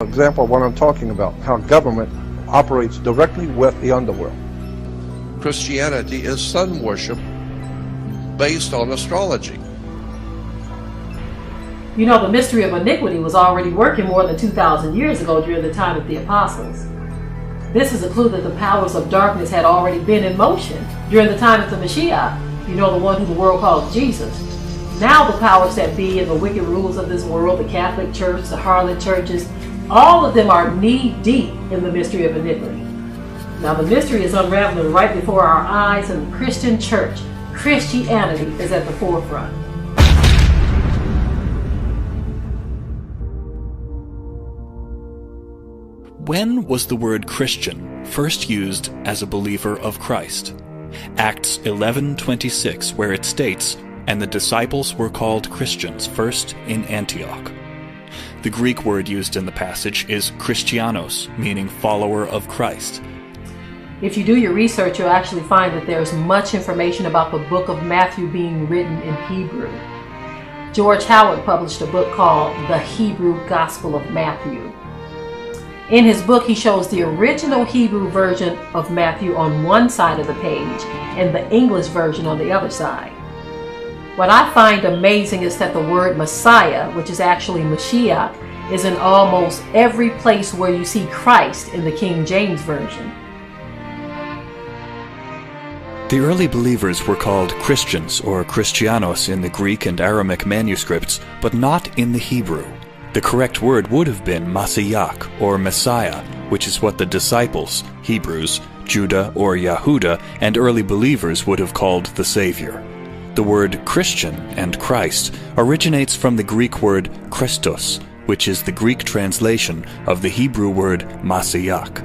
Example of what I'm talking about, how government operates directly with the underworld. Christianity is sun worship based on astrology. You know, the mystery of iniquity was already working more than 2,000 years ago during the time of the apostles. This is a clue that the powers of darkness had already been in motion during the time of the Mashiach, you know, the one who the world calls Jesus. Now the powers that be and the wicked rulers of this world, the Catholic Church, the harlot churches, all of them are knee-deep in the mystery of iniquity. Now the mystery is unraveling right before our eyes, and the Christian church, Christianity, is at the forefront. When was the word Christian first used as a believer of Christ? Acts 11:26, where it states, "And the disciples were called Christians first in Antioch." The Greek word used in the passage is Christianos, meaning follower of Christ. If you do your research, you'll actually find that there's much information about the book of Matthew being written in Hebrew. George Howard published a book called The Hebrew Gospel of Matthew. In his book, he shows the original Hebrew version of Matthew on one side of the page and the English version on the other side. What I find amazing is that the word Messiah, which is actually Mashiach, is in almost every place where you see Christ in the King James Version. The early believers were called Christians or Christianos in the Greek and Aramaic manuscripts, but not in the Hebrew. The correct word would have been Mashiach or Messiah, which is what the disciples, Hebrews, Judah or Yahuda, and early believers would have called the Savior. The word Christian and Christ originates from the Greek word Christos, which is the Greek translation of the Hebrew word Mashiach.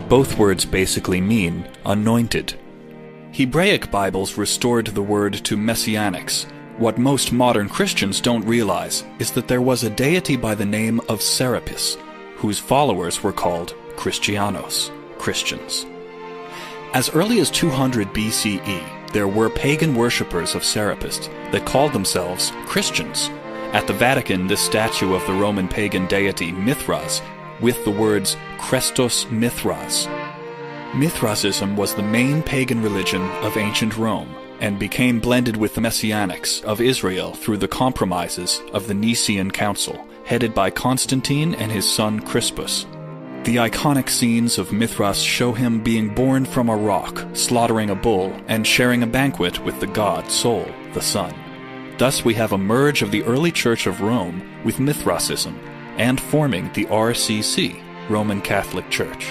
Both words basically mean anointed. Hebraic Bibles restored the word to messianics. What most modern Christians don't realize is that there was a deity by the name of Serapis, whose followers were called Christianos, Christians. As early as 200 BCE, there were pagan worshippers of Serapis that called themselves Christians. At the Vatican, this statue of the Roman pagan deity Mithras, with the words Christos Mithras. Mithrasism was the main pagan religion of ancient Rome, and became blended with the Messianics of Israel through the compromises of the Nicene Council, headed by Constantine and his son Crispus. The iconic scenes of Mithras show him being born from a rock, slaughtering a bull, and sharing a banquet with the god Sol, the sun. Thus we have a merge of the early Church of Rome with Mithrasism, and forming the RCC, Roman Catholic Church.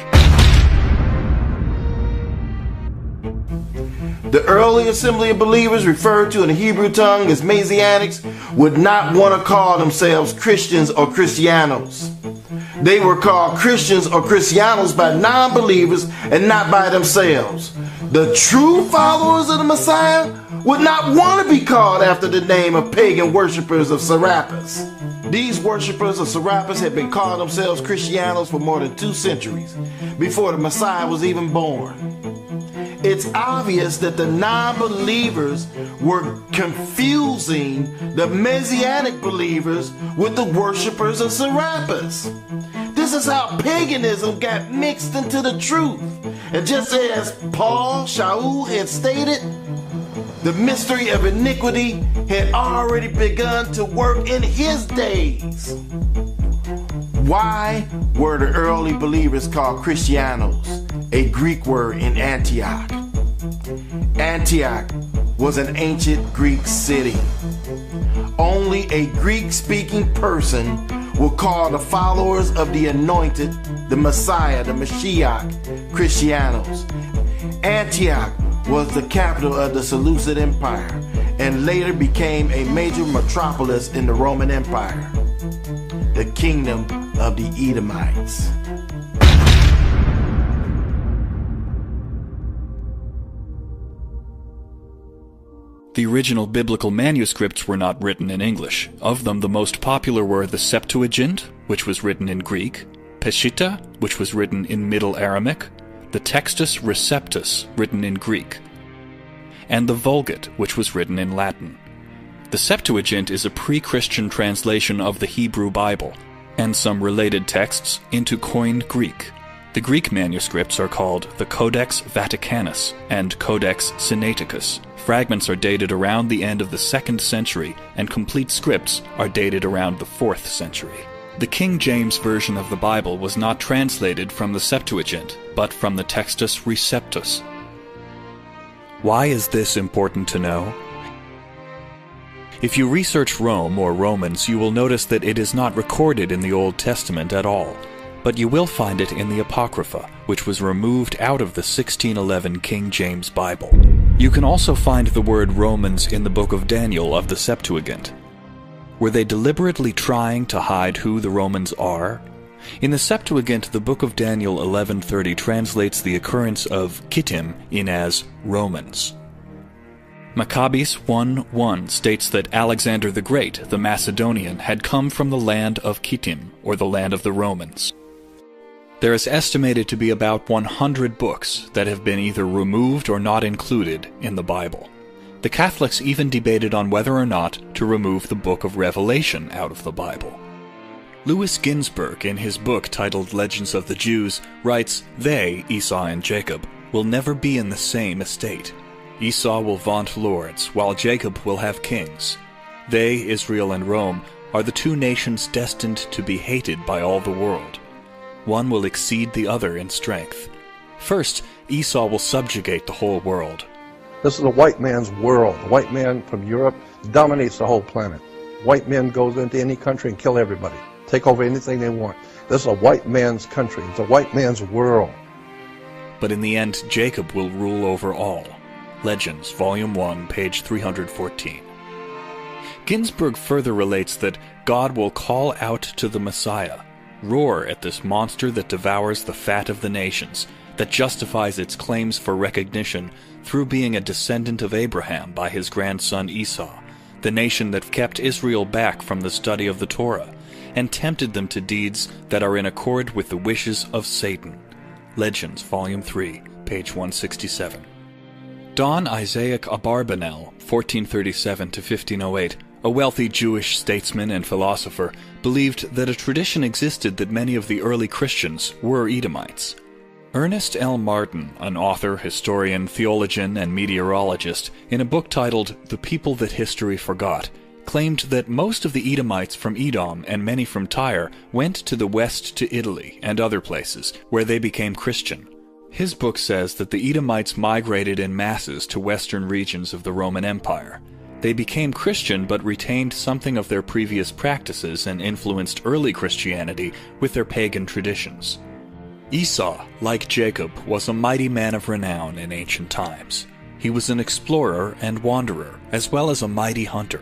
The early assembly of believers, referred to in the Hebrew tongue as Messianics, would not want to call themselves Christians or Christianos. They were called Christians or Christianos by non-believers and not by themselves. The true followers of the Messiah would not want to be called after the name of pagan worshippers of Serapis. These worshippers of Serapis had been calling themselves Christianos for more than 2 centuries, before the Messiah was even born. It's obvious that the non-believers were confusing the Messianic believers with the worshippers of Serapis. This is how paganism got mixed into the truth. And just as Paul Shaul had stated, the mystery of iniquity had already begun to work in his days. Why were the early believers called Christianos, a Greek word in Antioch? Antioch was an ancient Greek city. Only a Greek-speaking person will call the followers of the anointed, the Messiah, the Mashiach, Christianos. Antioch was the capital of the Seleucid Empire and later became a major metropolis in the Roman Empire, the kingdom of the Edomites. The original biblical manuscripts were not written in English. Of them, the most popular were the Septuagint, which was written in Greek, Peshitta, which was written in Middle Aramaic, the Textus Receptus, written in Greek, and the Vulgate, which was written in Latin. The Septuagint is a pre-Christian translation of the Hebrew Bible. and some related texts into Koine Greek. The Greek manuscripts are called the Codex Vaticanus and Codex Sinaiticus. Fragments are dated around the end of the 2nd century, and complete scripts are dated around the 4th century. The King James Version of the Bible was not translated from the Septuagint, but from the Textus Receptus. Why is this important to know? If you research Rome or Romans, you will notice that it is not recorded in the Old Testament at all, but you will find it in the Apocrypha, which was removed out of the 1611 King James Bible. You can also find the word Romans in the book of Daniel of the Septuagint. Were they deliberately trying to hide who the Romans are? In the Septuagint, the book of Daniel 11:30 translates the occurrence of Kittim in as Romans. Maccabees 1:1 states that Alexander the Great, the Macedonian, had come from the land of Kittim, or the land of the Romans. There is estimated to be about 100 books that have been either removed or not included in the Bible. The Catholics even debated on whether or not to remove the book of Revelation out of the Bible. Louis Ginsburg, in his book titled Legends of the Jews, writes, "They, Esau and Jacob, will never be in the same estate. Esau will vaunt lords, while Jacob will have kings. They, Israel and Rome, are the two nations destined to be hated by all the world. One will exceed the other in strength. First, Esau will subjugate the whole world." This is a white man's world. The white man from Europe dominates the whole planet. White men goes into any country and kill everybody, take over anything they want. This is a white man's country. It's a white man's world. But in the end, Jacob will rule over all. Legends, Volume 1, page 314. Ginsburg further relates that God will call out to the Messiah, roar at this monster that devours the fat of the nations, that justifies its claims for recognition through being a descendant of Abraham by his grandson Esau, the nation that kept Israel back from the study of the Torah, and tempted them to deeds that are in accord with the wishes of Satan. Legends, Volume 3, page 167. Don Isaac Abarbanel, 1437–1508, a wealthy Jewish statesman and philosopher, believed that a tradition existed that many of the early Christians were Edomites. Ernest L. Martin, an author, historian, theologian, and meteorologist, in a book titled The People That History Forgot, claimed that most of the Edomites from Edom and many from Tyre went to the west to Italy and other places, where they became Christian. His book says that the Edomites migrated in masses to western regions of the Roman Empire. They became Christian but retained something of their previous practices and influenced early Christianity with their pagan traditions. Esau, like Jacob, was a mighty man of renown in ancient times. He was an explorer and wanderer, as well as a mighty hunter.